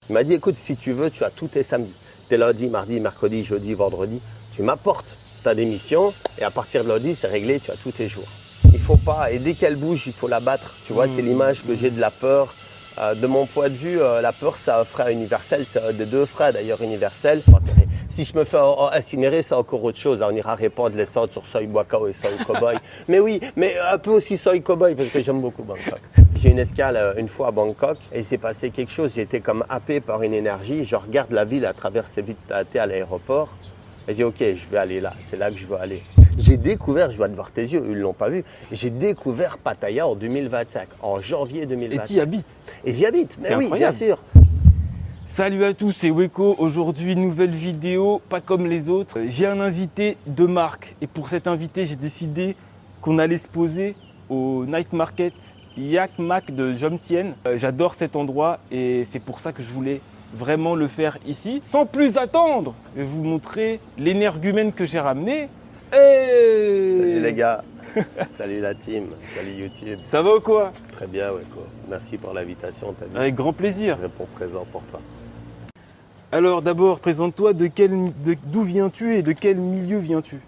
Il m'a dit, écoute, si tu veux, tu as tous tes samedis. T'es lundi, mardi, mercredi, jeudi, vendredi. Tu m'apportes ta démission et à partir de lundi, c'est réglé, tu as tous tes jours. Il faut pas, et dès qu'elle bouge, il faut la battre. Tu vois, c'est l'image que j'ai de la peur. De mon point de vue, la peur, c'est un frère universel. C'est un des deux frères d'ailleurs universels. Si je me fais incinérer, c'est encore autre chose. On ira répandre l'essence sur Soy Boakao et Soy Cowboy. Mais oui, mais un peu aussi Soy Cowboy parce que j'aime beaucoup Bangkok. J'ai une escale une fois à Bangkok et il s'est passé quelque chose. J'ai été comme happé par une énergie. Je regarde la ville à travers ses vitres teintées à l'aéroport. Et j'ai dit, ok, je vais aller là. C'est là que je veux aller. J'ai découvert, je dois te voir tes yeux, ils ne l'ont pas vu. J'ai découvert Pattaya en 2025, en janvier 2025. Et tu y habites? Et j'y habite, mais oui, incroyable. bien sûr. Salut à tous, c'est Weko. Aujourd'hui, nouvelle vidéo, pas comme les autres. J'ai un invité de marque. Et pour cet invité, j'ai décidé qu'on allait se poser au Night Market Yak Mak de Jomtien. J'adore cet endroit et c'est pour ça que je voulais vraiment le faire ici. Sans plus attendre, je vais vous montrer l'énergumène que j'ai ramené. Hey Salut les gars, salut la team, salut YouTube. Ça va ou quoi? Très bien Weko, merci pour l'invitation. Avec grand plaisir. Je réponds présent pour toi. Alors d'abord, présente-toi, d'où viens-tu et de quel milieu viens-tu?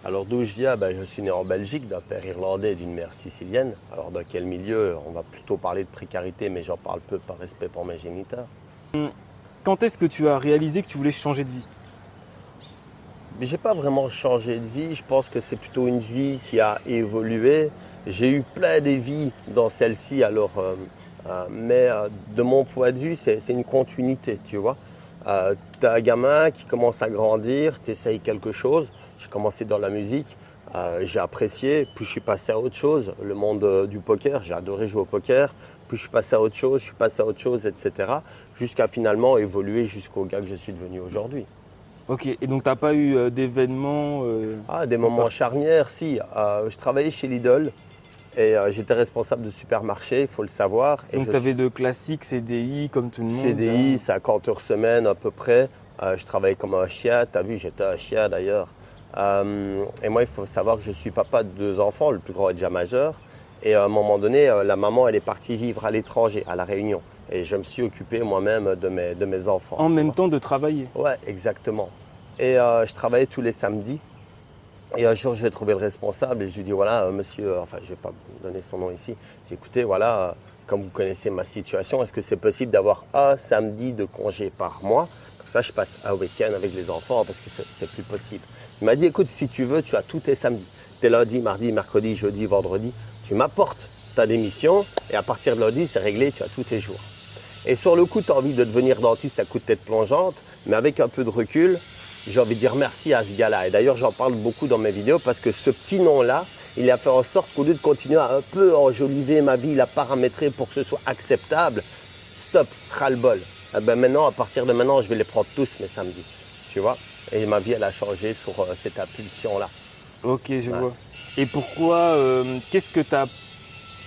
Alors d'où je viens, je suis né en Belgique d'un père irlandais et d'une mère sicilienne. Alors dans quel milieu? On va plutôt parler de précarité, mais j'en parle peu par respect pour mes géniteurs. Quand est-ce que tu as réalisé que tu voulais changer de vie? J'ai pas vraiment changé de vie, je pense que c'est plutôt une vie qui a évolué. J'ai eu plein de vies dans celle-ci, mais de mon point de vue, c'est une continuité, tu vois. Tu as un gamin qui commence à grandir, tu essayes quelque chose. J'ai commencé dans la musique, j'ai apprécié, puis je suis passé à autre chose, le monde du poker, j'ai adoré jouer au poker, puis je suis passé à autre chose, etc. Jusqu'à finalement évoluer jusqu'au gars que je suis devenu aujourd'hui. Ok, et donc tu n'as pas eu d'événements Des moments charnières, si. Je travaillais chez Lidl et j'étais responsable de supermarché, il faut le savoir. Donc tu avais de classiques CDI comme tout le monde? CDI, 50 heures semaine à peu près. Je travaillais comme un chien, tu as vu, j'étais un chien d'ailleurs. Et moi, il faut savoir que je suis papa de 2 enfants, le plus grand est déjà majeur. Et à un moment donné, la maman, elle est partie vivre à l'étranger, à La Réunion. Et je me suis occupé moi-même de mes enfants. En même temps de travailler? Ouais, exactement. Et je travaillais tous les samedis. Et un jour, je vais trouver le responsable et je lui dis, voilà, monsieur, enfin, je ne vais pas donner son nom ici. Je dis, écoutez, voilà, comme vous connaissez ma situation, est-ce que c'est possible d'avoir un samedi de congé par mois? Comme ça, je passe un week-end avec les enfants parce que c'est plus possible. Il m'a dit, écoute, si tu veux, tu as tous tes samedis. T'es lundi, mardi, mercredi, jeudi, vendredi. Tu m'apportes ta démission et à partir de lundi, c'est réglé, tu as tous tes jours. Et sur le coup, tu as envie de devenir dentiste à coup de tête plongeante, mais avec un peu de recul, j'ai envie de dire merci à ce gars-là. Et d'ailleurs, j'en parle beaucoup dans mes vidéos parce que ce petit nom-là, il a fait en sorte qu'au lieu de continuer à un peu enjoliver ma vie, la paramétrer pour que ce soit acceptable, stop, ras-le-bol. Maintenant, à partir de maintenant, je vais les prendre tous mes samedis, tu vois. Et ma vie, elle a changé sur cette impulsion-là. Ok, je vois. Et pourquoi, qu'est-ce que tu as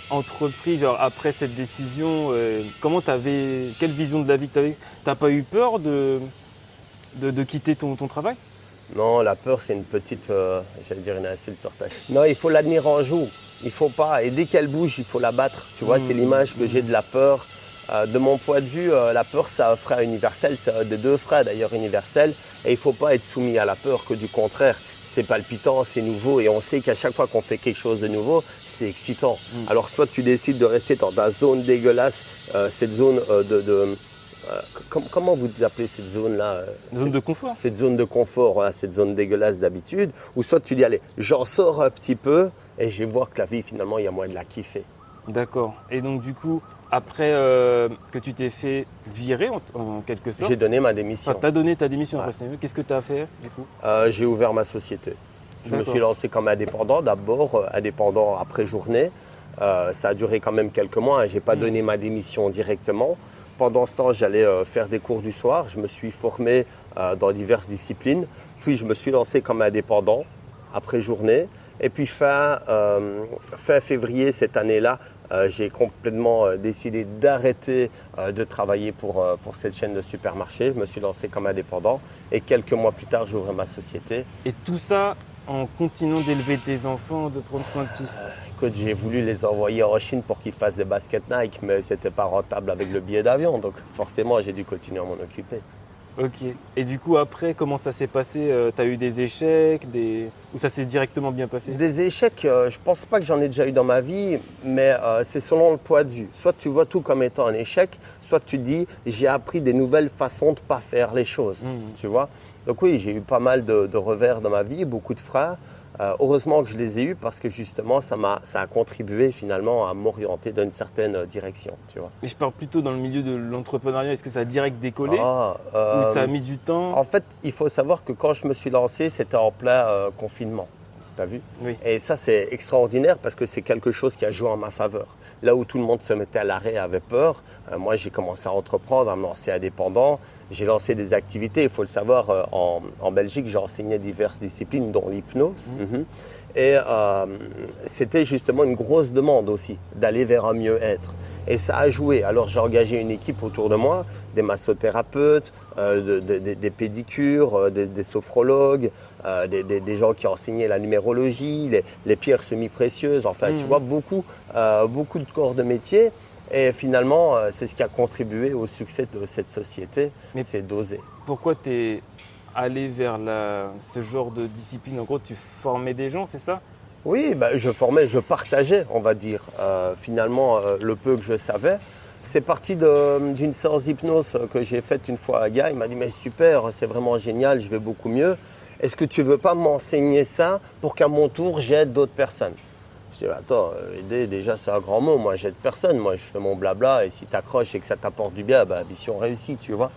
entrepris genre, après cette décision? Quelle vision de la vie que tu avais? Tu n'as pas eu peur de quitter ton travail? Non, la peur, c'est une petite, j'allais dire une insulte sur ta. Non, il faut la tenir en joue. Il faut pas. Et dès qu'elle bouge, il faut la battre. Tu vois, c'est l'image que j'ai de la peur. De mon point de vue, la peur, c'est un frère universel. C'est un des deux frères d'ailleurs universels. Et il ne faut pas être soumis à la peur, que du contraire. C'est palpitant, c'est nouveau. Et on sait qu'à chaque fois qu'on fait quelque chose de nouveau, c'est excitant. Alors, soit tu décides de rester dans ta zone dégueulasse, cette zone comment vous appelez cette zone-là? Zone de confort. Cette zone de confort, voilà, cette zone dégueulasse d'habitude. Ou soit tu dis, allez, j'en sors un petit peu et je vais voir que la vie, finalement, il y a moyen de la kiffer. D'accord. Et donc, du coup, après que tu t'es fait virer, en quelque sorte… J'ai donné ma démission. Tu as donné ta démission après ça. Qu'est-ce que tu as fait, du coup? J'ai ouvert ma société. Je me suis lancé comme indépendant, d'abord indépendant après journée. Ça a duré quand même quelques mois. Je n'ai pas donné ma démission directement. Pendant ce temps, j'allais faire des cours du soir. Je me suis formé dans diverses disciplines. Puis, je me suis lancé comme indépendant après journée. Et puis, fin février cette année-là, j'ai complètement décidé d'arrêter de travailler pour cette chaîne de supermarchés. Je me suis lancé comme indépendant. Et quelques mois plus tard, j'ouvrais ma société. Et tout ça en continuant d'élever tes enfants, de prendre soin de tout ça? Écoute, j'ai voulu les envoyer en Chine pour qu'ils fassent des baskets Nike, mais c'était pas rentable avec le billet d'avion, donc forcément j'ai dû continuer à m'en occuper. Ok. Et du coup, après, comment ça s'est passé? Tu as eu des échecs, ou ça s'est directement bien passé? Des échecs, je pense pas que j'en ai déjà eu dans ma vie, mais c'est selon le point de vue. Soit tu vois tout comme étant un échec, soit tu te dis j'ai appris des nouvelles façons de pas faire les choses, tu vois. Donc oui, j'ai eu pas mal de revers dans ma vie, beaucoup de freins. Heureusement que je les ai eus parce que justement ça a contribué finalement à m'orienter dans une certaine direction, tu vois. Mais je parle plutôt dans le milieu de l'entrepreneuriat. Est-ce que ça a direct décollé ou ça a mis du temps? En fait, il faut savoir que quand je me suis lancé, c'était en plein confinement. T'as vu? Oui. Et ça, c'est extraordinaire parce que c'est quelque chose qui a joué en ma faveur. Là où tout le monde se mettait à l'arrêt et avait peur, moi, j'ai commencé à entreprendre, à me lancer indépendant. J'ai lancé des activités. Il faut le savoir, en Belgique, j'ai enseigné diverses disciplines, dont l'hypnose. Et c'était justement une grosse demande aussi, d'aller vers un mieux-être. Et ça a joué. Alors j'ai engagé une équipe autour de moi, des massothérapeutes, des pédicures, des sophrologues, des gens qui enseignaient la numérologie, les pierres semi-précieuses, enfin tu vois, beaucoup de corps de métier. Et finalement, c'est ce qui a contribué au succès de cette société, c'est d'oser. Pourquoi tu es allé vers ce genre de discipline? En gros, tu formais des gens, c'est ça? Oui, je formais, je partageais, on va dire, finalement, le peu que je savais. C'est parti d'une séance d'hypnose que j'ai faite une fois à Guy. Il m'a dit « mais super, c'est vraiment génial, je vais beaucoup mieux. Est-ce que tu ne veux pas m'enseigner ça pour qu'à mon tour, j'aide d'autres personnes ?» Je dis, attends, aider, déjà, c'est un grand mot. Moi, j'aide personne. Moi, je fais mon blabla. Et si tu accroches et que ça t'apporte du bien, mission réussie, tu vois.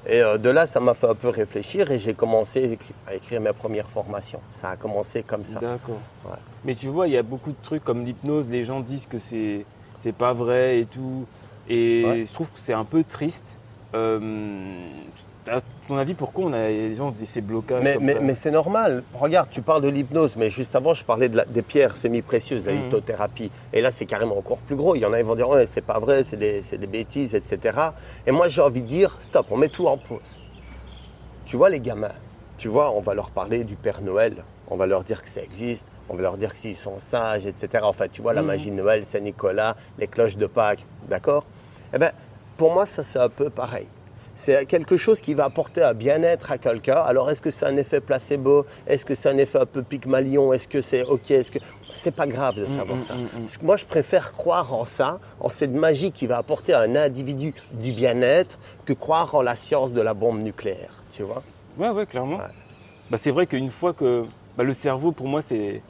Et de là, ça m'a fait un peu réfléchir et j'ai commencé à écrire mes premières formations. Ça a commencé comme ça. D'accord. Ouais. Mais tu vois, il y a beaucoup de trucs comme l'hypnose. Les gens disent que c'est pas vrai et tout. Et je trouve que c'est un peu triste. À ton avis, pourquoi les gens disent ces blocages comme ça? Mais c'est normal. Regarde, tu parles de l'hypnose, mais juste avant, je parlais des pierres semi-précieuses, la lithothérapie. Et là, c'est carrément encore plus gros. Il y en a qui vont dire, ouais, c'est pas vrai, c'est des bêtises, etc. Et moi, j'ai envie de dire, stop, on met tout en pause. Tu vois, les gamins, tu vois, on va leur parler du Père Noël. On va leur dire que ça existe. On va leur dire que s'ils sont sages, etc. Enfin, tu vois, la magie de Noël, Saint-Nicolas, les cloches de Pâques, d'accord? Eh bien, pour moi, ça, c'est un peu pareil. C'est quelque chose qui va apporter un bien-être à quelqu'un. Alors, est-ce que c'est un effet placebo? Est-ce que c'est un effet un peu Pygmalion? Est-ce que c'est OK? C'est pas grave de savoir ça. Parce que moi, je préfère croire en ça, en cette magie qui va apporter à un individu du bien-être, que croire en la science de la bombe nucléaire, tu vois? Ouais, clairement. Ouais. C'est vrai qu'une fois que le cerveau, pour moi, c'est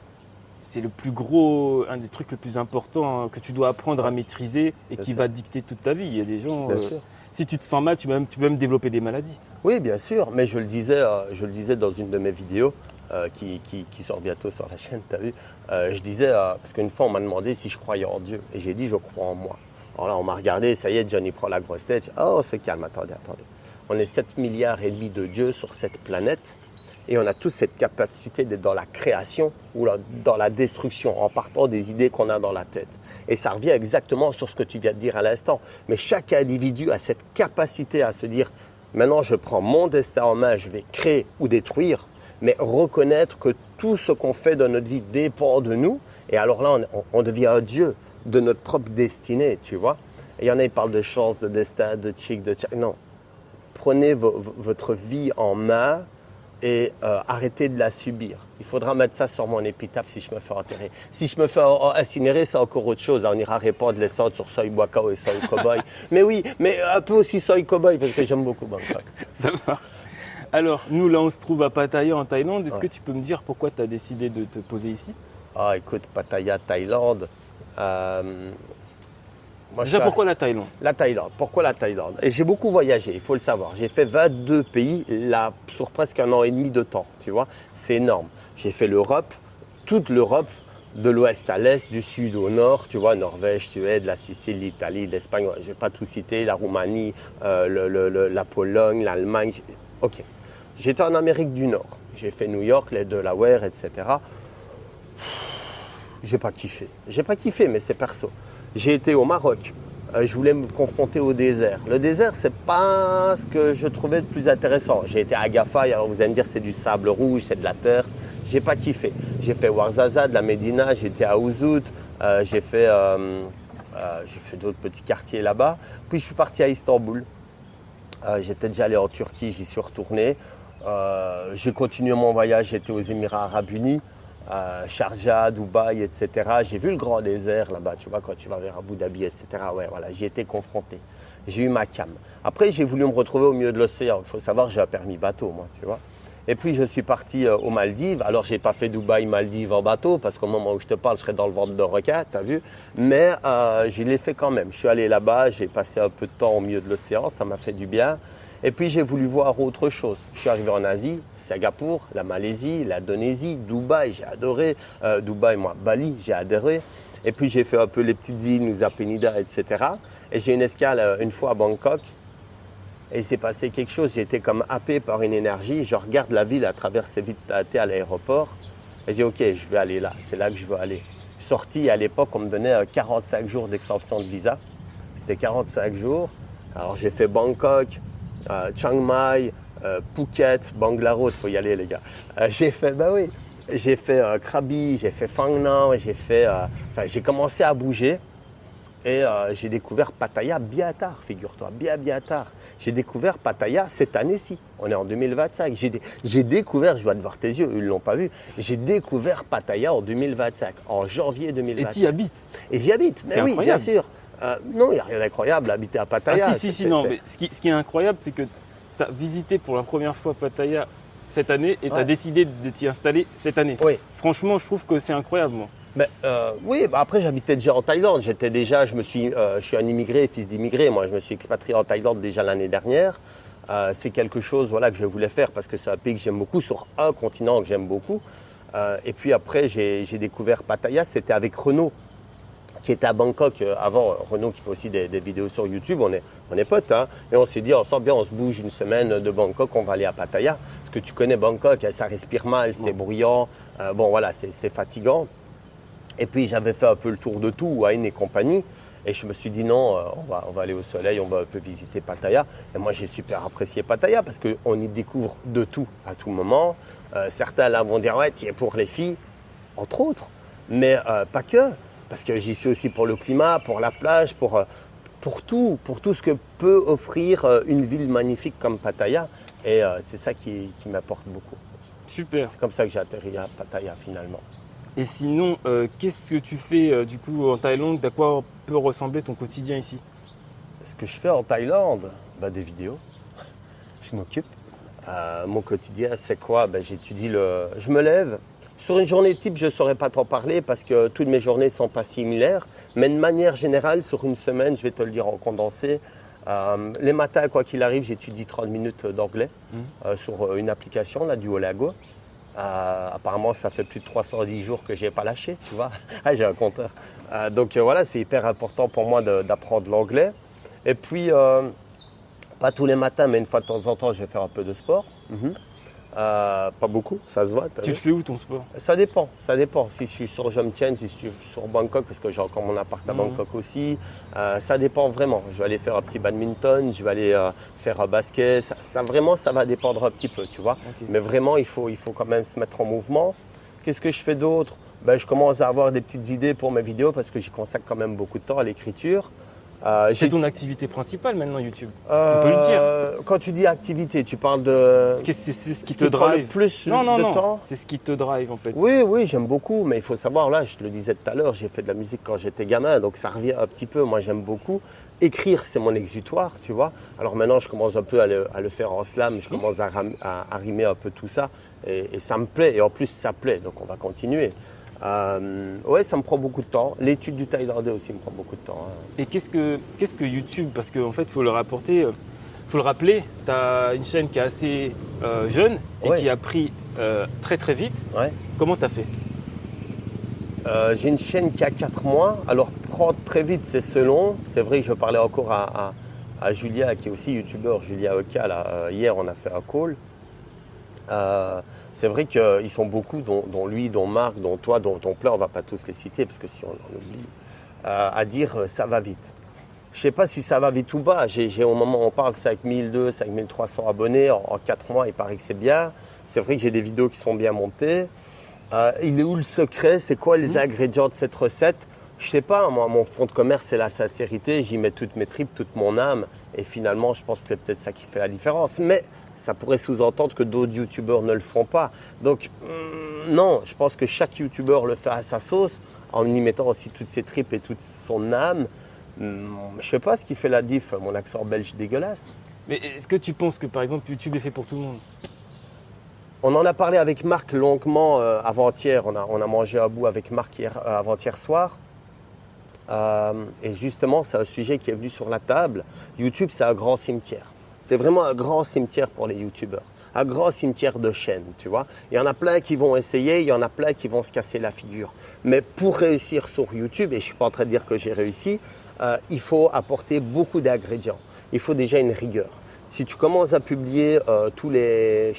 le plus gros, un des trucs les plus importants que tu dois apprendre à maîtriser et qui va dicter toute ta vie. Il y a des gens... Bien sûr. Si tu te sens mal, tu peux même développer des maladies. Oui, bien sûr, mais je le disais dans une de mes vidéos qui sort bientôt sur la chaîne, tu as vu. Je disais, parce qu'une fois on m'a demandé si je croyais en Dieu, et j'ai dit je crois en moi. Alors là on m'a regardé, ça y est, Johnny prend la grosse tête. Oh, on se calme, attendez. On est 7,5 milliards de dieux sur cette planète, et on a tous cette capacité d'être dans la création ou dans la destruction, en partant des idées qu'on a dans la tête. Et ça revient exactement sur ce que tu viens de dire à l'instant. Mais chaque individu a cette capacité à se dire, maintenant je prends mon destin en main, je vais créer ou détruire, mais reconnaître que tout ce qu'on fait dans notre vie dépend de nous. Et alors là, on devient un dieu de notre propre destinée, tu vois. Et il y en a, ils parlent de chance, de destin, de chic, de tchac. Non, prenez votre vie en main et arrêtez de la subir. Il faudra mettre ça sur mon épitaphe si je me fais enterrer. Si je me fais incinérer, c'est encore autre chose. On ira répandre les cendres sur Soy Boakao et Soy Cowboy. Mais oui, mais un peu aussi Soy Cowboy parce que j'aime beaucoup Bangkok. Ça marche. Alors, nous là, on se trouve à Pattaya en Thaïlande. Est-ce que tu peux me dire pourquoi tu as décidé de te poser ici? Ah, écoute, Pattaya, Thaïlande. Déjà, pourquoi la Thaïlande? La Thaïlande. Pourquoi la Thaïlande? Et j'ai beaucoup voyagé, il faut le savoir. J'ai fait 22 pays là, sur presque 1 an et demi de temps, tu vois. C'est énorme. J'ai fait l'Europe, toute l'Europe, de l'ouest à l'est, du sud au nord, tu vois, Norvège, Suède, la Sicile, l'Italie, l'Espagne, je ne vais pas tout citer, la Roumanie, la Pologne, l'Allemagne. Ok. J'étais en Amérique du Nord. J'ai fait New York, les Delaware, etc. J'ai pas kiffé. J'ai pas kiffé, mais c'est perso. J'ai été au Maroc, je voulais me confronter au désert. Le désert, c'est pas ce que je trouvais de plus intéressant. J'ai été à Gaffa, alors vous allez me dire c'est du sable rouge, c'est de la terre. J'ai pas kiffé. J'ai fait Ouarzazate, la Médina, j'étais à Ouzout, j'ai fait d'autres petits quartiers là-bas. Puis je suis parti à Istanbul. J'étais déjà allé en Turquie, j'y suis retourné. J'ai continué mon voyage, j'étais aux Émirats Arabes Unis, Sharjah, Dubaï, etc. J'ai vu le grand désert là-bas, tu vois, quand tu vas vers Abu Dhabi, etc. Ouais, voilà, j'y étais confronté. J'ai eu ma cam. Après, j'ai voulu me retrouver au milieu de l'océan. Il faut savoir, j'ai un permis bateau, moi, tu vois. Et puis, je suis parti aux Maldives. Alors, je n'ai pas fait Dubaï-Maldives en bateau, parce qu'au moment où je te parle, je serais dans le ventre d'un requin, tu as vu. Mais je l'ai fait quand même. Je suis allé là-bas, j'ai passé un peu de temps au milieu de l'océan, ça m'a fait du bien. Et puis, j'ai voulu voir autre chose. Je suis arrivé en Asie, Singapour, la Malaisie, l'Indonésie, Dubaï, j'ai adoré. Dubaï, moi, Bali, j'ai adoré. Et puis, j'ai fait un peu les petites îles, Nusa Penida, etc. Et j'ai une escale une fois à Bangkok. Et il s'est passé quelque chose, j'ai été comme happé par une énergie. Je regarde la ville à travers ses vitres teintées à l'aéroport. Et j'ai dit, OK, je vais aller là, c'est là que je veux aller. Sorti, à l'époque, on me donnait 45 jours d'exemption de visa. C'était 45 jours. Alors, j'ai fait Bangkok, Chiang Mai, Phuket, Bangalore, il faut y aller les gars. J'ai fait Krabi, j'ai fait Phang Nga, j'ai commencé à bouger et j'ai découvert Pattaya bien tard, figure-toi, bien tard. J'ai découvert Pattaya cette année-ci, on est en 2025. J'ai découvert, je dois te voir tes yeux, ils ne l'ont pas vu, j'ai découvert Pattaya en 2025, en janvier 2025. Et tu y habites? Et j'y habite, mais oui, bien sûr. Non, il n'y a rien d'incroyable à habiter à Pattaya. Ah si, non, mais ce qui est incroyable, c'est que tu as visité pour la première fois Pattaya cette année et tu as décidé de t'y installer cette année. Oui. Franchement, je trouve que c'est incroyable, moi. Oui, après j'habitais déjà en Thaïlande. Je suis un immigré, fils d'immigré. Moi, je me suis expatrié en Thaïlande déjà l'année dernière. C'est quelque chose que je voulais faire parce que c'est un pays que j'aime beaucoup, sur un continent que j'aime beaucoup. Et puis après, j'ai découvert Pattaya, c'était avec Renaud, qui était à Bangkok avant. Renaud qui fait aussi des vidéos sur YouTube, on est potes. Hein, et on s'est dit, on sent bien, on se bouge une semaine de Bangkok, on va aller à Pattaya. Parce que tu connais Bangkok, ça respire mal, c'est bruyant, c'est fatigant. Et puis j'avais fait un peu le tour de tout, Wine et compagnie. Et je me suis dit non, on va aller au soleil, on va un peu visiter Pattaya. Et moi j'ai super apprécié Pattaya parce qu'on y découvre de tout à tout moment. Certains là vont dire ouais, tu es pour les filles, entre autres. Mais pas que, parce que j'y suis aussi pour le climat, pour la plage, pour tout ce que peut offrir une ville magnifique comme Pattaya. Et c'est ça qui m'apporte beaucoup. Super. C'est comme ça que j'ai atterri à Pattaya finalement. Et sinon, qu'est-ce que tu fais du coup en Thaïlande? À quoi peut ressembler ton quotidien ici? Ce que je fais en Thaïlande, des vidéos. Je m'occupe. Mon quotidien, c'est quoi? J'étudie je me lève. Sur une journée type, je ne saurais pas t'en parler parce que toutes mes journées ne sont pas similaires. Mais de manière générale, sur une semaine, je vais te le dire en condensé. Les matins, quoi qu'il arrive, j'étudie 30 minutes d'anglais sur une application, là, Duolingo. Apparemment, ça fait plus de 310 jours que je n'ai pas lâché, tu vois. J'ai un compteur. Donc voilà, c'est hyper important pour moi d'apprendre l'anglais. Et puis, pas tous les matins, mais une fois de temps en temps, je vais faire un peu de sport. Pas beaucoup, ça se voit. Tu le fais où ton sport? Ça dépend. Si je suis sur Jomtien, si je suis sur Bangkok, parce que j'ai encore mon appart à Bangkok aussi. Ça dépend vraiment. Je vais aller faire un petit badminton, je vais aller faire un basket. Ça va dépendre un petit peu, tu vois. Okay. Mais vraiment, il faut quand même se mettre en mouvement. Qu'est-ce que je fais d'autre? Je commence à avoir des petites idées pour mes vidéos parce que j'y consacre quand même beaucoup de temps à l'écriture. C'est ton activité principale maintenant YouTube, on peut le dire. Quand tu dis activité, tu parles de... C'est ce qui te drive. Le plus de temps. C'est ce qui te drive en fait. Oui, j'aime beaucoup, mais il faut savoir, là, je le disais tout à l'heure, j'ai fait de la musique quand j'étais gamin, donc ça revient un petit peu, moi j'aime beaucoup. Écrire, c'est mon exutoire, tu vois. Alors maintenant, je commence un peu à le faire en slam, je commence à rimer un peu tout ça, et ça me plaît, et en plus ça plaît, donc on va continuer. Ouais, ça me prend beaucoup de temps. L'étude du thaïlandais aussi me prend beaucoup de temps. Et qu'est-ce que YouTube? Parce qu'en fait, il faut le rappeler, tu as une chaîne qui est assez jeune et qui a pris très très vite. Ouais. Comment tu as fait? J'ai une chaîne qui a 4 mois. Alors, prendre très vite, c'est selon. C'est vrai que je parlais encore à Julia, qui est aussi youtubeur, Julia Oka. Hier, on a fait un call. C'est vrai qu'ils sont beaucoup, dont lui, dont Marc, dont toi, dont plein, on ne va pas tous les citer parce que si on en oublie, à dire ça va vite. Je sais pas si ça va vite ou pas. J'ai au moment où on parle 5200, 5300 abonnés en 4 mois, il paraît que c'est bien. C'est vrai que j'ai des vidéos qui sont bien montées. Il est où le secret? C'est quoi les ingrédients de cette recette? Je sais pas, moi, mon fond de commerce, c'est la sincérité. J'y mets toutes mes tripes, toute mon âme. Et finalement, je pense que c'est peut-être ça qui fait la différence. Mais ça pourrait sous-entendre que d'autres youtubeurs ne le font pas. Donc, non, je pense que chaque youtubeur le fait à sa sauce, en y mettant aussi toutes ses tripes et toute son âme. Je sais pas ce qui fait la diff, mon accent belge dégueulasse. Mais est-ce que tu penses que par exemple YouTube est fait pour tout le monde? On en a parlé avec Marc longuement avant-hier. On a mangé à bout avec Marc avant-hier soir. Et justement, c'est un sujet qui est venu sur la table. YouTube, c'est un grand cimetière. C'est vraiment un grand cimetière pour les youtubeurs. Un grand cimetière de chaînes, tu vois. Il y en a plein qui vont essayer, il y en a plein qui vont se casser la figure. Mais pour réussir sur YouTube, et je ne suis pas en train de dire que j'ai réussi, il faut apporter beaucoup d'ingrédients. Il faut déjà une rigueur. Si tu commences à publier tous les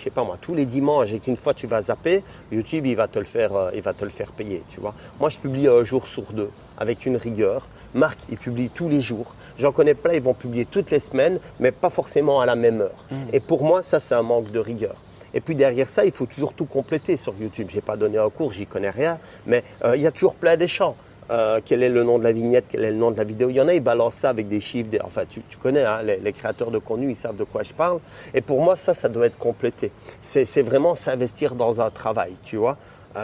dimanches et qu'une fois tu vas zapper, YouTube il va te le faire payer, tu vois. Moi je publie un jour sur 2 avec une rigueur. Marc il publie tous les jours. J'en connais plein, ils vont publier toutes les semaines, mais pas forcément à la même heure. Et pour moi ça c'est un manque de rigueur. Et puis derrière ça, il faut toujours tout compléter sur YouTube. Je n'ai pas donné un cours, j'y connais rien, mais il y a toujours plein d'échanges. Quel est le nom de la vignette, quel est le nom de la vidéo. Il y en a, ils balancent ça avec des chiffres. Enfin, tu connais, hein, les créateurs de contenu, ils savent de quoi je parle. Et pour moi, ça doit être complété. C'est vraiment s'investir dans un travail, tu vois.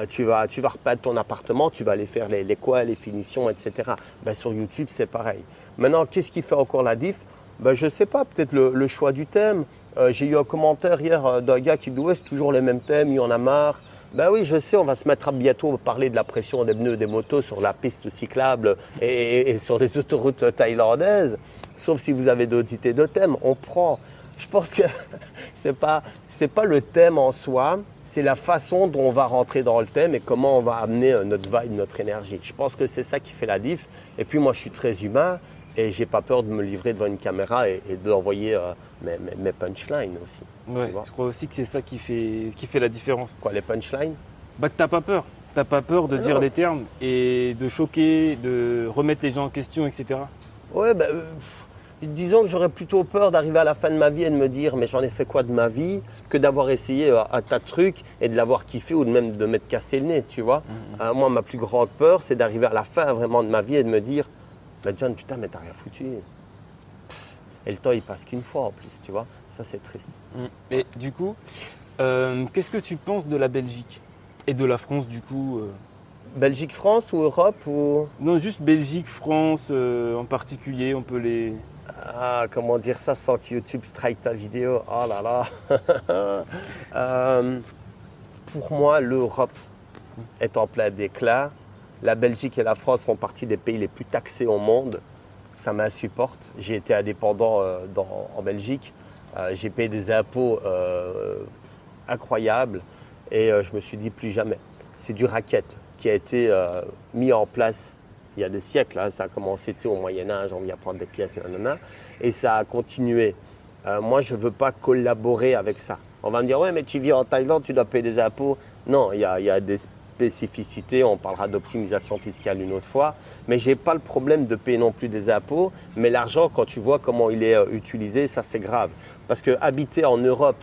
Tu vas repeindre ton appartement, tu vas aller faire les coins, les finitions, etc. Ben, sur YouTube, c'est pareil. Maintenant, qu'est-ce qui fait encore la diff? Ben, je ne sais pas, peut-être le choix du thème. J'ai eu un commentaire hier d'un gars qui dit « Ouais, c'est toujours les mêmes thèmes, il y en a marre ». Ben oui, je sais, on va se mettre à bientôt parler de la pression des pneus des motos sur la piste cyclable et sur les autoroutes thaïlandaises. Sauf si vous avez d'autres idées de thèmes, on prend. Je pense que c'est pas le thème en soi, c'est la façon dont on va rentrer dans le thème et comment on va amener notre vibe, notre énergie. Je pense que c'est ça qui fait la diff. Et puis moi, je suis très humain. Et j'ai pas peur de me livrer devant une caméra et d'envoyer mes punchlines aussi. Ouais, je crois aussi que c'est ça qui fait la différence. Quoi, les punchlines? Bah que t'as pas peur. T'as pas peur de dire des termes et de choquer, de remettre les gens en question, etc. Ouais, disons que j'aurais plutôt peur d'arriver à la fin de ma vie et de me dire mais j'en ai fait quoi de ma vie que d'avoir essayé un tas de trucs et de l'avoir kiffé ou même de m'être cassé le nez, tu vois. Moi, ma plus grande peur, c'est d'arriver à la fin vraiment de ma vie et de me dire bah John, putain, mais t'as rien foutu. Et le temps, il passe qu'une fois en plus, tu vois. Ça, c'est triste. Et du coup, qu'est-ce que tu penses de la Belgique et de la France, du coup Belgique-France ou Europe ou... Non, juste Belgique-France en particulier, on peut les... Ah, comment dire ça sans que YouTube strike ta vidéo? Oh là là. Pour moi, l'Europe est en plein déclin. La Belgique et la France font partie des pays les plus taxés au monde. Ça m'insupporte. J'ai été indépendant en Belgique. J'ai payé des impôts incroyables et je me suis dit plus jamais. C'est du racket qui a été mis en place il y a des siècles. Hein. Ça a commencé au Moyen-Âge, on vient prendre des pièces, nanana, et ça a continué. Moi, je ne veux pas collaborer avec ça. On va me dire, ouais, mais tu vis en Thaïlande, tu dois payer des impôts. Non, il y a des spécificité, on parlera d'optimisation fiscale une autre fois, mais je n'ai pas le problème de payer non plus des impôts, mais l'argent, quand tu vois comment il est utilisé, ça c'est grave. Parce que habiter en Europe,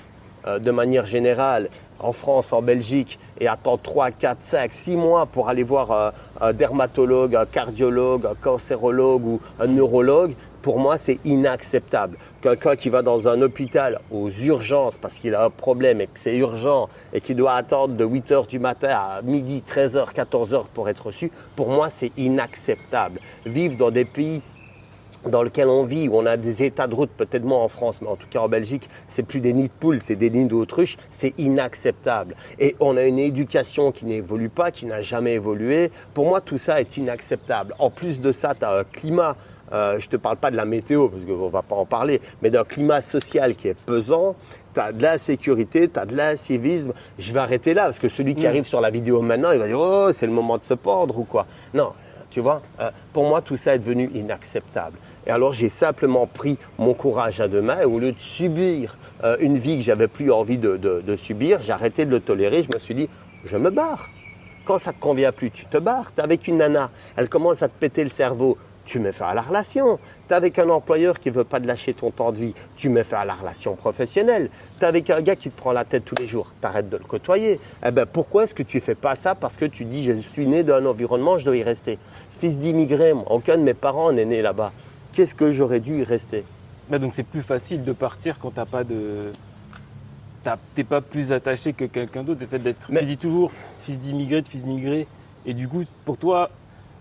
de manière générale, en France, en Belgique, et attendre 3, 4, 5, 6 mois pour aller voir un dermatologue, un cardiologue, un cancérologue ou un neurologue, pour moi, c'est inacceptable. Quelqu'un qui va dans un hôpital aux urgences parce qu'il a un problème et que c'est urgent et qui doit attendre de 8h du matin à midi, 13h, 14h pour être reçu, pour moi, c'est inacceptable. Vivre dans des pays dans lesquels on vit, où on a des états de route, peut-être moins en France, mais en tout cas en Belgique, c'est plus des nids de poules, c'est des nids d'autruches, c'est inacceptable. Et on a une éducation qui n'évolue pas, qui n'a jamais évolué. Pour moi, tout ça est inacceptable. En plus de ça, tu as un climat, je ne te parle pas de la météo, parce qu'on ne va pas en parler, mais d'un climat social qui est pesant. Tu as de l'insécurité, tu as de l'incivisme. Je vais arrêter là, parce que celui qui arrive sur la vidéo maintenant, il va dire « Oh, c'est le moment de se pendre » ou quoi. Non. Tu vois, pour moi, tout ça est devenu inacceptable. Et alors, j'ai simplement pris mon courage à deux mains et au lieu de subir une vie que j'avais plus envie de subir, j'ai arrêté de le tolérer. Je me suis dit, je me barre. Quand ça te convient plus, tu te barres. Tu es avec une nana, elle commence à te péter le cerveau. tu mets fin à la relation. Tu es avec un employeur qui ne veut pas te lâcher ton temps de vie, tu mets fin à la relation professionnelle. Tu es avec un gars qui te prend la tête tous les jours, tu arrêtes de le côtoyer. Eh ben, pourquoi est-ce que tu ne fais pas ça? Parce que tu dis, je suis né d'un environnement, je dois y rester. Fils d'immigrés, aucun de mes parents n'est né là-bas. Qu'est-ce que j'aurais dû y rester? Bah donc c'est plus facile de partir quand t'as pas de... T'es pas plus attaché que quelqu'un d'autre. Le fait d'être, tu dis toujours fils d'immigré, et du coup, pour toi,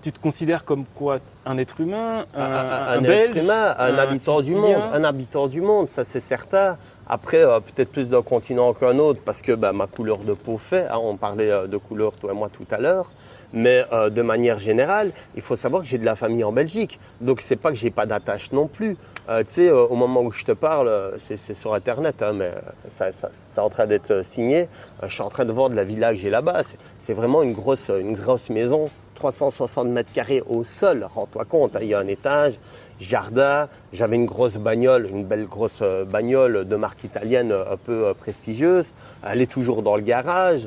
tu te considères comme quoi? Un être humain, un Belge, être humain, un habitant du monde, un habitant du monde, ça c'est certain. Après, peut-être plus d'un continent qu'un autre, parce que ma couleur de peau fait, hein, on parlait de couleur toi et moi tout à l'heure, mais de manière générale, il faut savoir que j'ai de la famille en Belgique, donc c'est pas que j'ai pas d'attache non plus. Tu sais, au moment où je te parle, c'est sur Internet, hein, mais c'est en train d'être signé. Je suis en train de vendre la villa que j'ai là-bas. C'est vraiment une grosse maison, 360 mètres carrés au sol. Rends-toi compte, hein, il y a un étage, jardin. J'avais une grosse bagnole, une belle grosse bagnole de marque italienne un peu prestigieuse. Elle est toujours dans le garage.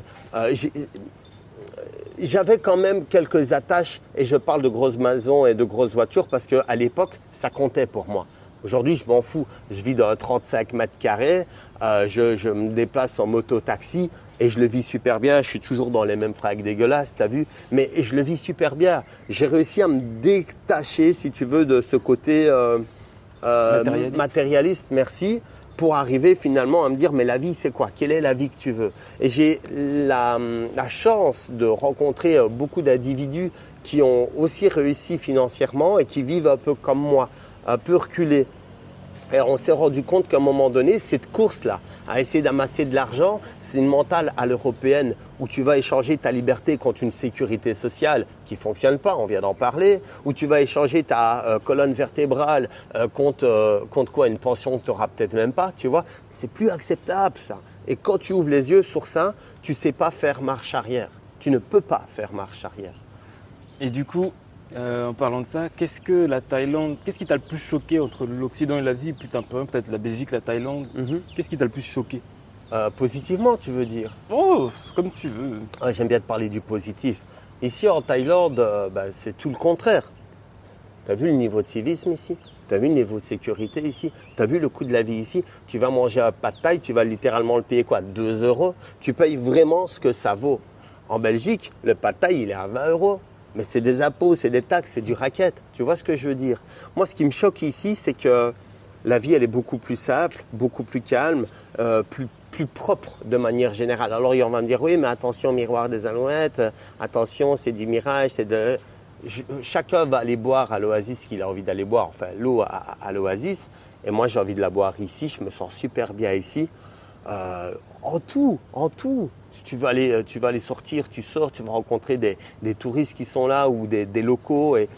J'avais quand même quelques attaches, et je parle de grosses maisons et de grosses voitures parce qu'à l'époque, ça comptait pour moi. Aujourd'hui, je m'en fous. Je vis dans 35 mètres carrés, je me déplace en moto-taxi et je le vis super bien. Je suis toujours dans les mêmes fringues dégueulasses, t'as vu? Mais je le vis super bien. J'ai réussi à me détacher, si tu veux, de ce côté matérialiste, merci, pour arriver finalement à me dire, mais la vie, c'est quoi? Quelle est la vie que tu veux? Et j'ai la chance de rencontrer beaucoup d'individus qui ont aussi réussi financièrement et qui vivent un peu comme moi, un peu reculés. Et on s'est rendu compte qu'à un moment donné, cette course-là, à essayer d'amasser de l'argent, c'est une mentale à l'européenne où tu vas échanger ta liberté contre une sécurité sociale qui ne fonctionne pas, on vient d'en parler, où tu vas échanger ta colonne vertébrale contre quoi? Une pension que tu n'auras peut-être même pas, tu vois. C'est plus acceptable ça. Et quand tu ouvres les yeux sur ça, tu ne sais pas faire marche arrière. Tu ne peux pas faire marche arrière. Et du coup, en parlant de ça, qu'est-ce que la Thaïlande, qu'est-ce qui t'a le plus choqué entre l'Occident et l'Asie, peut-être la Belgique, la Thaïlande, Qu'est-ce qui t'a le plus choqué? Positivement, tu veux dire? Oh, comme tu veux. J'aime bien te parler du positif. Ici en Thaïlande, c'est tout le contraire. Tu as vu le niveau de civisme ici? Tu as vu le niveau de sécurité ici? Tu as vu le coût de la vie ici? Tu vas manger un pad thaï, tu vas littéralement le payer quoi? 2 €? Tu payes vraiment ce que ça vaut. En Belgique, le pad thaï, il est à 20 €. Mais c'est des impôts, c'est des taxes, c'est du racket. Tu vois ce que je veux dire? Moi, ce qui me choque ici, c'est que la vie, elle est beaucoup plus simple, beaucoup plus calme, plus propre de manière générale. Alors, on va me dire, oui, mais attention, miroir des Alouettes, attention, c'est du mirage, chacun va aller boire à l'Oasis ce qu'il a envie d'aller boire, enfin, l'eau à l'Oasis. Et moi, j'ai envie de la boire ici, je me sens super bien ici. En tout. Tu vas aller sortir, tu sors, tu vas rencontrer des touristes qui sont là ou des locaux et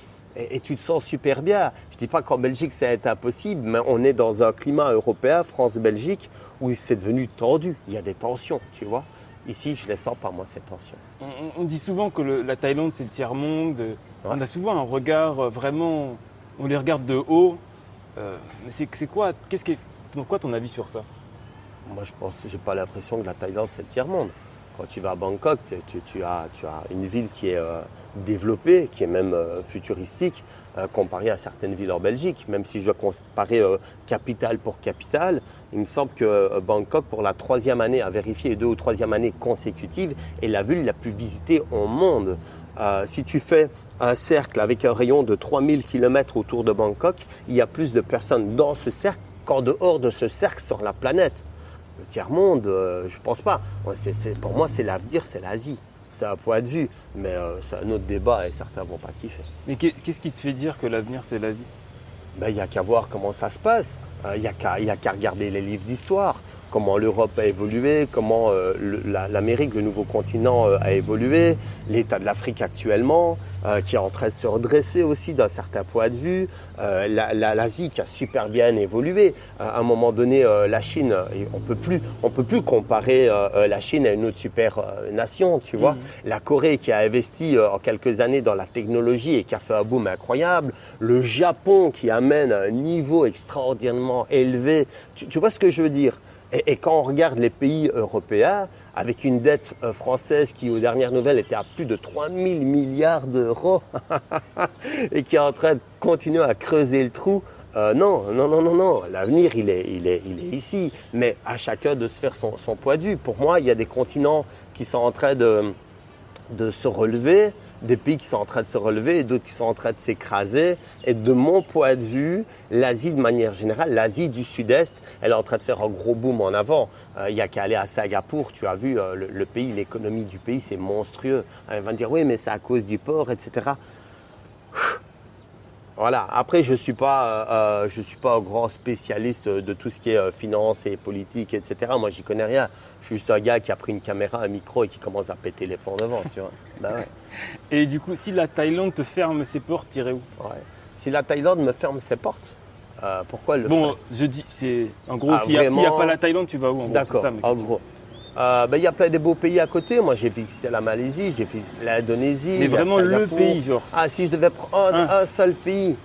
tu te sens super bien. Je ne dis pas qu'en Belgique, ça va être impossible, mais on est dans un climat européen, France-Belgique, où c'est devenu tendu. Il y a des tensions, tu vois. Ici, je ne les sens pas, moi, ces tensions. On dit souvent que la Thaïlande, c'est le tiers-monde. Ouais. On a souvent un regard vraiment... On les regarde de haut. Mais c'est quoi? C'est quoi ton avis sur ça? Moi, j'ai pas l'impression que la Thaïlande, c'est le tiers-monde. Quand tu vas à Bangkok, tu as une ville qui est développée, qui est même futuristique, comparée à certaines villes en Belgique. Même si je dois comparer capitale pour capitale, il me semble que Bangkok, pour la 3e année, à vérifier, 2e ou 3e année consécutive, est la ville la plus visitée au monde. Si tu fais un cercle avec un rayon de 3000 km autour de Bangkok, il y a plus de personnes dans ce cercle qu'en dehors de ce cercle sur la planète. Le tiers-monde, je ne pense pas. Pour moi, c'est l'avenir, c'est l'Asie. C'est un point de vue, mais c'est un autre débat et certains ne vont pas kiffer. Mais qu'est-ce qui te fait dire que l'avenir, c'est l'Asie? Il n'y a qu'à voir comment ça se passe. Il n'y a qu'à regarder les livres d'histoire, comment l'Europe a évolué, comment l'Amérique, le nouveau continent, a évolué, l'état de l'Afrique actuellement, qui est en train de se redresser aussi d'un certain point de vue, l'Asie qui a super bien évolué. À un moment donné, la Chine, on peut plus comparer la Chine à une autre super nation, tu vois. La Corée qui a investi en quelques années dans la technologie et qui a fait un boom incroyable. Le Japon qui amène un niveau extraordinairement élevé. Tu vois ce que je veux dire? Et quand on regarde les pays européens, avec une dette française qui, aux dernières nouvelles, était à plus de 3 000 milliards d'euros et qui est en train de continuer à creuser le trou, non. L'avenir, il est ici. Mais à chacun de se faire son point de vue. Pour moi, il y a des continents qui sont en train de se relever, des pays qui sont en train de se relever et d'autres qui sont en train de s'écraser. Et de mon point de vue, l'Asie de manière générale, l'Asie du Sud-Est, elle est en train de faire un gros boom en avant. Il n'y a qu'à aller à Singapour, tu as vu le pays, l'économie du pays, c'est monstrueux. Ils vont dire oui, mais c'est à cause du port, etc. Voilà. Après, je suis pas un grand spécialiste de tout ce qui est finance et politique, etc. Moi, j'y connais rien. Je suis juste un gars qui a pris une caméra, un micro et qui commence à péter les plombs devant, tu vois. Ben ouais. Et du coup, si la Thaïlande te ferme ses portes, t'irais où? Ouais. Si la Thaïlande me ferme ses portes, pourquoi elle le Bon, ferait? je dis, c'est en gros, s'il n'y a pas la Thaïlande, tu vas où? En gros, D'accord, c'est ça, ma en question. gros. Il y a plein de beaux pays à côté. Moi, j'ai visité la Malaisie, j'ai visité l'Indonésie. Mais il y a vraiment le Singapour. pays, genre. Ah, si je devais prendre un seul pays.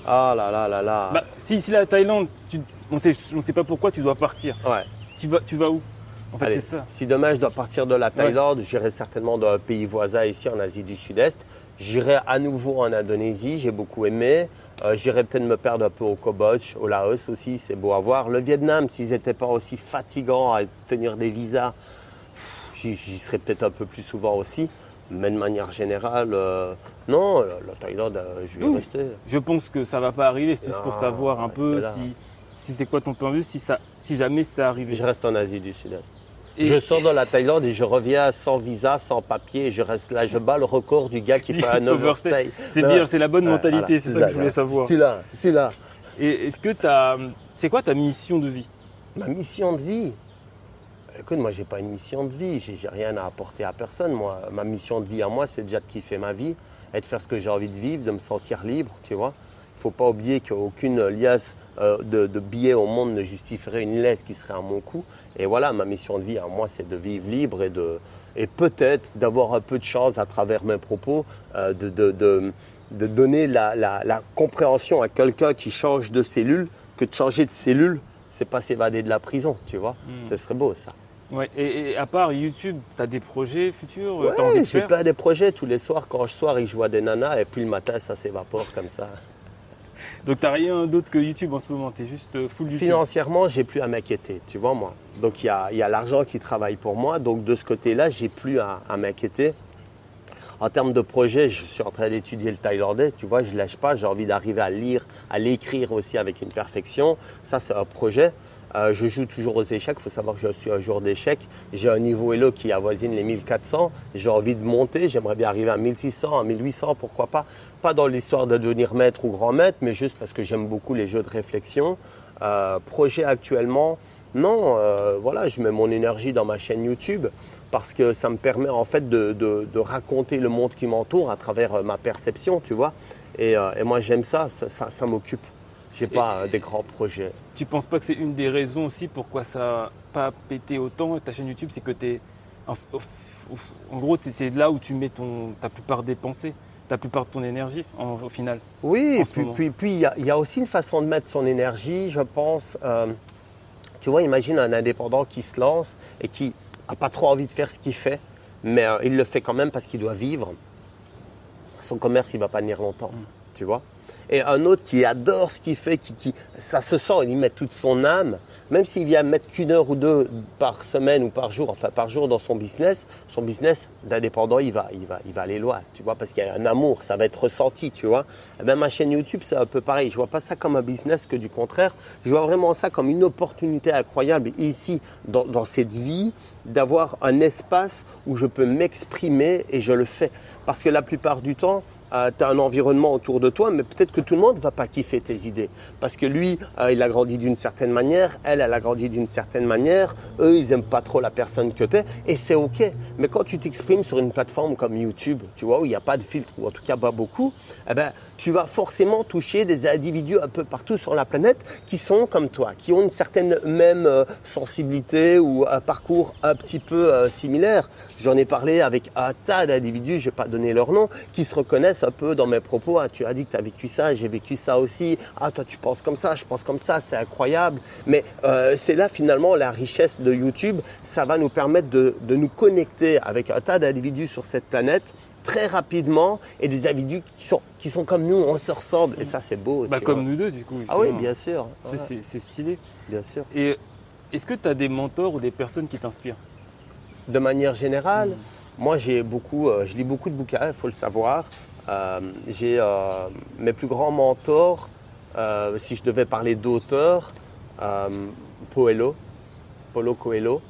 Ah là là là là. Bah, si la Thaïlande, on sait pas pourquoi tu dois partir. Ouais. Tu vas où? En fait, Allez, c'est ça. si demain je dois partir de la Thaïlande, j'irai certainement dans un pays voisin ici en Asie du Sud-Est. J'irai à nouveau en Indonésie, j'ai beaucoup aimé. J'irai peut-être me perdre un peu au Cambodge, au Laos aussi, c'est beau à voir. Le Vietnam, s'ils n'étaient pas aussi fatigants à tenir des visas, j'y serais peut-être un peu plus souvent aussi. Mais de manière générale, non, la Thaïlande, je vais y rester. Je pense que ça va pas arriver, c'est juste pour Non, savoir un peu restez là. si c'est quoi ton point de vue, si jamais ça arrivait. Je reste en Asie du Sud-Est. Et- Je sors de la Thaïlande et je reviens sans visa, sans papier. Et je reste là, je bats le record du gars qui fait un Overstay. overstay. C'est bien, c'est la bonne mentalité, c'est ça que je voulais savoir. C'est là. Et est-ce que c'est quoi ta mission de vie? Ma mission de vie. Écoute, moi, j'ai pas une mission de vie. J'ai rien à apporter à personne. Moi, ma mission de vie à moi, c'est déjà de kiffer ma vie et de faire ce que j'ai envie de vivre, de me sentir libre, tu vois. Il faut pas oublier qu'aucune liasse de billets au monde ne justifierait une laisse qui serait à mon cou. Et voilà, ma mission de vie à moi, c'est de vivre libre et peut-être d'avoir un peu de chance à travers mes propos, de donner la compréhension à quelqu'un qui change de cellule, que de changer de cellule, c'est pas s'évader de la prison, tu vois. Ce serait beau, ça. Ouais. Et à part YouTube, tu as des projets futurs? T'as envie Ouais, de j'ai faire? plein de projets tous les soirs. Quand je sois, je vois des nanas et puis le matin, ça s'évapore comme ça. Donc t'as rien d'autre que YouTube en ce moment, tu es juste full YouTube. Financièrement, j'ai plus à m'inquiéter, tu vois, moi. Donc, il y a l'argent qui travaille pour moi. Donc, de ce côté-là, j'ai plus à m'inquiéter. En termes de projet, je suis en train d'étudier le thaïlandais, tu vois, je ne lâche pas. J'ai envie d'arriver à lire, à l'écrire aussi avec une perfection. Ça, c'est un projet. Je joue toujours aux échecs. Il faut savoir que je suis un joueur d'échecs. J'ai un niveau Elo qui avoisine les 1400. J'ai envie de monter. J'aimerais bien arriver à 1600, à 1800, pourquoi pas. Pas dans l'histoire de devenir maître ou grand maître, mais juste parce que j'aime beaucoup les jeux de réflexion. Projet actuellement, non. Voilà, je mets mon énergie dans ma chaîne YouTube parce que ça me permet en fait de raconter le monde qui m'entoure à travers ma perception, tu vois. Et moi, j'aime ça. Ça m'occupe. J'ai pas des grands projets. Tu penses pas que c'est une des raisons aussi pourquoi ça n'a pas pété autant ta chaîne YouTube, c'est que en gros, c'est là où tu mets ta plupart des pensées, ta plupart de ton énergie au final. Oui, en ce moment. puis il y a aussi une façon de mettre son énergie, je pense. Tu vois, imagine un indépendant qui se lance et qui n'a pas trop envie de faire ce qu'il fait, mais il le fait quand même parce qu'il doit vivre. Son commerce, il ne va pas tenir longtemps, tu vois. Et un autre qui adore ce qu'il fait, ça se sent, il y met toute son âme, même s'il vient mettre qu'une heure ou deux par semaine ou par jour, enfin par jour dans son business d'indépendant, il va aller loin, tu vois, parce qu'il y a un amour, ça va être ressenti, tu vois. Et bien, ma chaîne YouTube, c'est un peu pareil. Je vois pas ça comme un business que du contraire. Je vois vraiment ça comme une opportunité incroyable ici, dans cette vie, d'avoir un espace où je peux m'exprimer et je le fais. Parce que la plupart du temps, tu as un environnement autour de toi, mais peut-être que tout le monde ne va pas kiffer tes idées. Parce que lui, il a grandi d'une certaine manière, elle a grandi d'une certaine manière, eux, ils n'aiment pas trop la personne que tu es, et c'est OK. Mais quand tu t'exprimes sur une plateforme comme YouTube, tu vois, où il n'y a pas de filtre, ou en tout cas pas beaucoup, eh ben, tu vas forcément toucher des individus un peu partout sur la planète qui sont comme toi, qui ont une certaine même sensibilité ou un parcours un petit peu similaire. J'en ai parlé avec un tas d'individus, je ne vais pas donner leur nom, qui se reconnaissent richesse un peu dans mes propos. Ah, tu as dit que tu as vécu ça, j'ai vécu ça aussi. Ah, toi, tu penses comme ça, je pense comme ça, c'est incroyable. Mais c'est là, finalement, la richesse de YouTube. Ça va nous permettre de nous connecter avec un tas d'individus sur cette planète très rapidement et des individus qui sont comme nous, on se ressemble. Et ça, c'est beau. Bah, comme nous deux, du coup. Ah oui, bien sûr. C'est stylé. Bien sûr. Et est-ce que tu as des mentors ou des personnes qui t'inspirent? De manière générale, moi, je lis beaucoup de bouquins, il faut le savoir. J'ai mes plus grands mentors, si je devais parler d'auteurs, Paulo Coelho.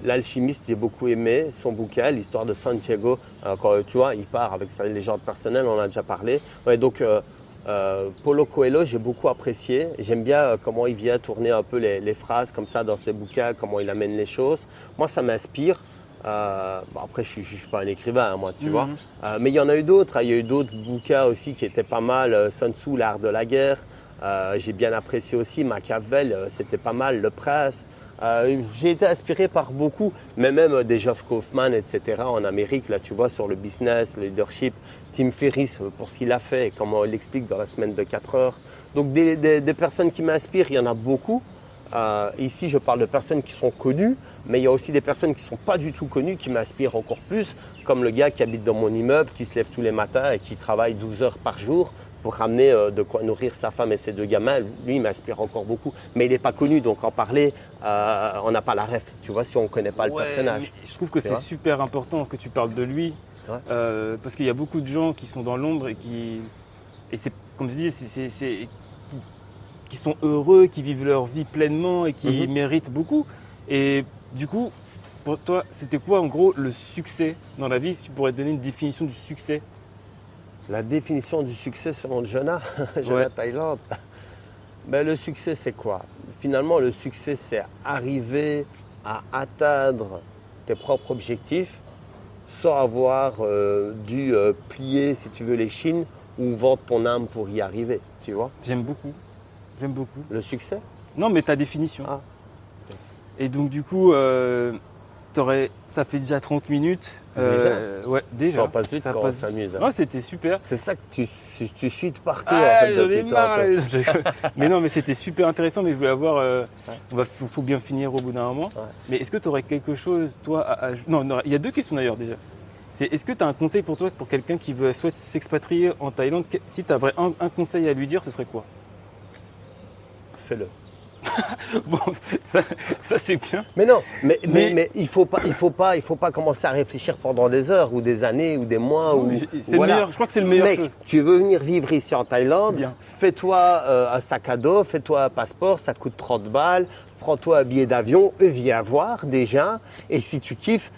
L'alchimiste, j'ai beaucoup aimé son bouquin, l'histoire de Santiago. Quand tu vois, il part avec sa légende personnelle, on en a déjà parlé. Ouais, donc, Paulo Coelho, j'ai beaucoup apprécié. J'aime bien comment il vient tourner un peu les phrases comme ça dans ses bouquins, comment il amène les choses. Moi, ça m'inspire. Après, je ne suis pas un écrivain, moi, tu vois. Mais il y en a eu d'autres. Il y a eu d'autres bouquins aussi qui étaient pas mal. Sun Tzu, l'art de la guerre. J'ai bien apprécié aussi Machiavel, c'était pas mal. Le Prince. J'ai été inspiré par beaucoup, mais même des Geoff Kaufman, etc. en Amérique, là tu vois, sur le business, le leadership, Tim Ferriss pour ce qu'il a fait et comment il l'explique dans la semaine de 4 heures. Donc des personnes qui m'inspirent, il y en a beaucoup. Ici, je parle de personnes qui sont connues, mais il y a aussi des personnes qui ne sont pas du tout connues, qui m'inspirent encore plus, comme le gars qui habite dans mon immeuble, qui se lève tous les matins et qui travaille 12 heures par jour pour ramener de quoi nourrir sa femme et ses 2 gamins. Lui, il m'inspire encore beaucoup, mais il n'est pas connu, donc en parler, on n'a pas la ref, tu vois, si on ne connaît pas le personnage. Je trouve que c'est super important que tu parles de lui, parce qu'il y a beaucoup de gens qui sont dans l'ombre et c'est, comme je dis, qui sont heureux, qui vivent leur vie pleinement et qui méritent beaucoup. Et du coup, pour toi, c'était quoi en gros le succès dans la vie? Si tu pourrais donner une définition du succès. La définition du succès selon Jonah Thaïlande. Ben, le succès, c'est quoi? Finalement, le succès, c'est arriver à atteindre tes propres objectifs sans avoir dû plier, si tu veux, les chines ou vendre ton âme pour y arriver, tu vois? J'aime beaucoup. Le succès? Non, mais ta définition. Ah. Et donc, du coup, ça fait déjà 30 minutes. Ouais, déjà. Ça passe vite quand on s'amuse. Ouais, c'était super. C'est ça que tu suis de partout, Ah, en fait, j'en ai depuis marre. tantôt. Mais non, mais c'était super intéressant. Mais je voulais avoir. Faut bien finir au bout d'un moment. Ouais. Mais est-ce que tu aurais quelque chose, toi, Non, il y a 2 questions d'ailleurs déjà. Est-ce que tu as un conseil pour toi, pour quelqu'un qui souhaite s'expatrier en Thaïlande? Si tu as un conseil à lui dire, ce serait quoi? Fais-le. Bon, ça c'est bien. Mais non, mais il faut pas commencer à réfléchir pendant des heures ou des années ou des mois. C'est le meilleur. Je crois que c'est le meilleur. Mec, tu veux venir vivre ici en Thaïlande? Bien. Fais-toi un sac à dos, fais-toi un passeport, ça coûte 30 balles. Prends-toi un billet d'avion, viens voir déjà. Et si tu kiffes,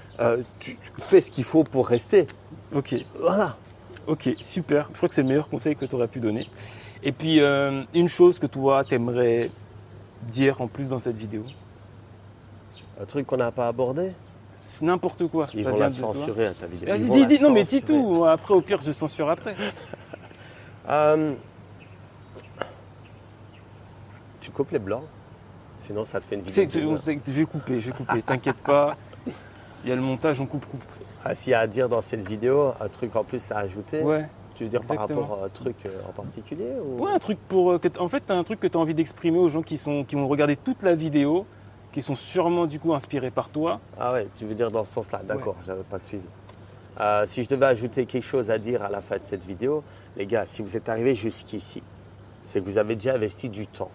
tu fais ce qu'il faut pour rester. Ok. Voilà. Ok, super. Je crois que c'est le meilleur conseil que tu aurais pu donner. Et puis, une chose que toi, t'aimerais dire en plus dans cette vidéo? Un truc qu'on n'a pas abordé? N'importe quoi. Ils vont la censurer à ta vidéo. Vas-y, dis, non mais dis tout. Après, au pire, je censure après. Tu coupes les blancs, sinon ça te fait une vidéo. Je vais couper. T'inquiète pas. Il y a le montage, on coupe. S'il y a à dire dans cette vidéo, un truc en plus à ajouter. Ouais. Tu veux dire Exactement. par rapport à un truc en particulier ou... Ouais, un truc en fait, t'as un truc que tu as envie d'exprimer aux gens qui ont regardé toute la vidéo, qui sont sûrement du coup inspirés par toi. Ah ouais, tu veux dire dans ce sens-là, d'accord, j'avais pas suivi. Si je devais ajouter quelque chose à dire à la fin de cette vidéo, les gars, si vous êtes arrivés jusqu'ici, c'est que vous avez déjà investi du temps.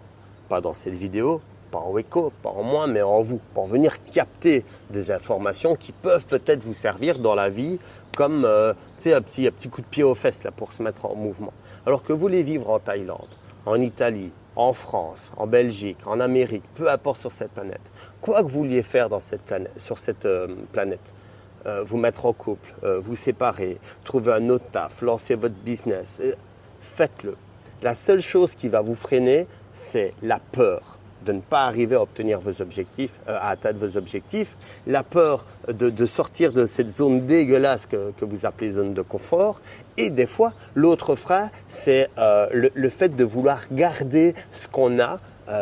Pas dans cette vidéo, pas en Weco, pas en moi, mais en vous, pour venir capter des informations qui peuvent peut-être vous servir dans la vie, comme un petit coup de pied aux fesses là, pour se mettre en mouvement. Alors que vous voulez vivre en Thaïlande, en Italie, en France, en Belgique, en Amérique, peu importe sur cette planète, quoi que vous vouliez faire sur cette planète, vous mettre en couple, vous séparer, trouver un autre taf, lancer votre business, faites-le. La seule chose qui va vous freiner, c'est la peur de ne pas arriver à obtenir vos objectifs, à atteindre vos objectifs, la peur de sortir de cette zone dégueulasse que vous appelez zone de confort. Et des fois, l'autre frein, c'est le fait de vouloir garder ce qu'on a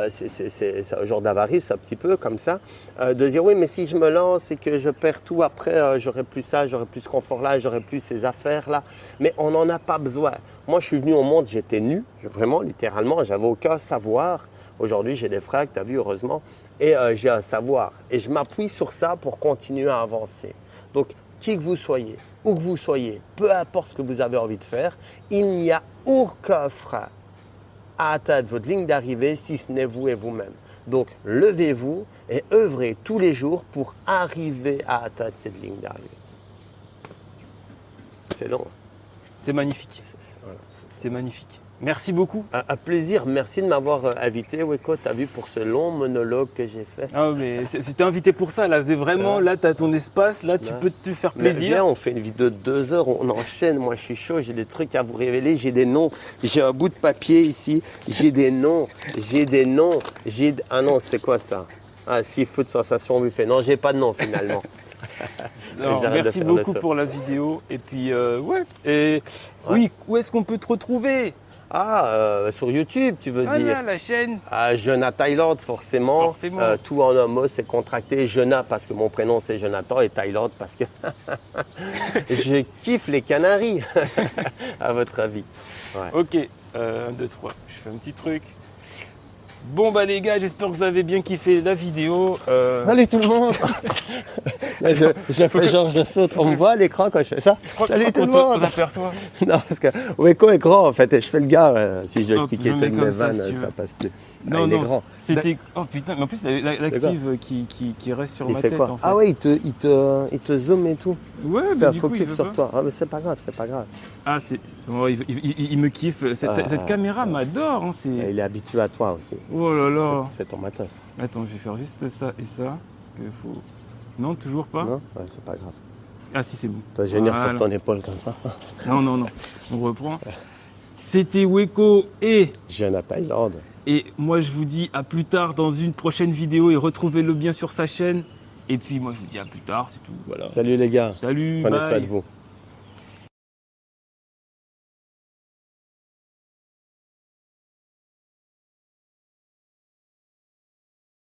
c'est un genre d'avarice un petit peu comme ça, de dire oui mais si je me lance et que je perds tout après, j'aurai plus ça, j'aurai plus ce confort là, j'aurai plus ces affaires là, mais on n'en a pas besoin. Moi je suis venu au monde, j'étais nu, vraiment littéralement, j'avais aucun savoir. Aujourd'hui j'ai des frères, tu as vu heureusement, et j'ai un savoir et je m'appuie sur ça pour continuer à avancer. Donc qui que vous soyez, où que vous soyez, peu importe ce que vous avez envie de faire, il n'y a aucun frein à atteindre votre ligne d'arrivée si ce n'est vous et vous-même. Donc, levez-vous et œuvrez tous les jours pour arriver à atteindre cette ligne d'arrivée. C'est long. C'est magnifique. Voilà. C'est magnifique. Merci beaucoup. Un plaisir. Merci de m'avoir invité, Weko. Tu as vu pour ce long monologue que j'ai fait. Ah, mais c'était invité pour ça. Là, c'est vraiment, là, tu as ton espace. Là, tu peux te faire plaisir. Viens, on fait une vidéo de 2 heures. On enchaîne. Moi, je suis chaud. J'ai des trucs à vous révéler. J'ai des noms. J'ai un bout de papier ici. J'ai des noms. Ah non, c'est quoi ça? Ah, Seafood Sensation Buffet. Non, j'ai pas de nom finalement. Alors, merci beaucoup pour la vidéo. Et puis, ouais. Et oui, où est-ce qu'on peut te retrouver? Sur YouTube, tu veux dire? Là, la chaîne. Jonah Thaïlande, forcément. Tout en un mot, c'est contracté. Jonah parce que mon prénom c'est Jonathan et Thaïlande parce que je kiffe les Canaries, à votre avis. Ouais. Ok, 1, 2, 3. Je fais un petit truc. Bon bah les gars, j'espère que vous avez bien kiffé la vidéo. Salut tout le monde. je fais genre je saute, on me voit à l'écran quand je fais ça. Salut tout le monde. On aperçoit. Non parce que Weko est grand en fait et je fais le gars. Si je dois expliquer toutes mes vannes, ça passe plus. Non, il est grand. C'était. Oh putain, mais en plus l'active qui reste sur ma fait tête quoi en fait. Ah ouais, il te zoome et tout. Ouais, il fait un focus sur toi. Ah mais c'est pas grave, Ah c'est. Oh, il me kiffe. Cette caméra m'adore. Hein, il est habitué à toi aussi. Oh là là. C'est ton matos. Attends, je vais faire juste ça et ça. Parce que faut. Non, toujours pas. Non, ouais, c'est pas grave. Ah si, c'est bon. Tu vas génir sur ton épaule comme ça. Non. On reprend. C'était Weko et Jonah Thaïlande. Et moi, je vous dis à plus tard dans une prochaine vidéo et retrouvez-le bien sur sa chaîne. Et puis, moi, je vous dis à plus tard, c'est tout. Voilà. Salut les gars. Salut. Prenez soin de vous.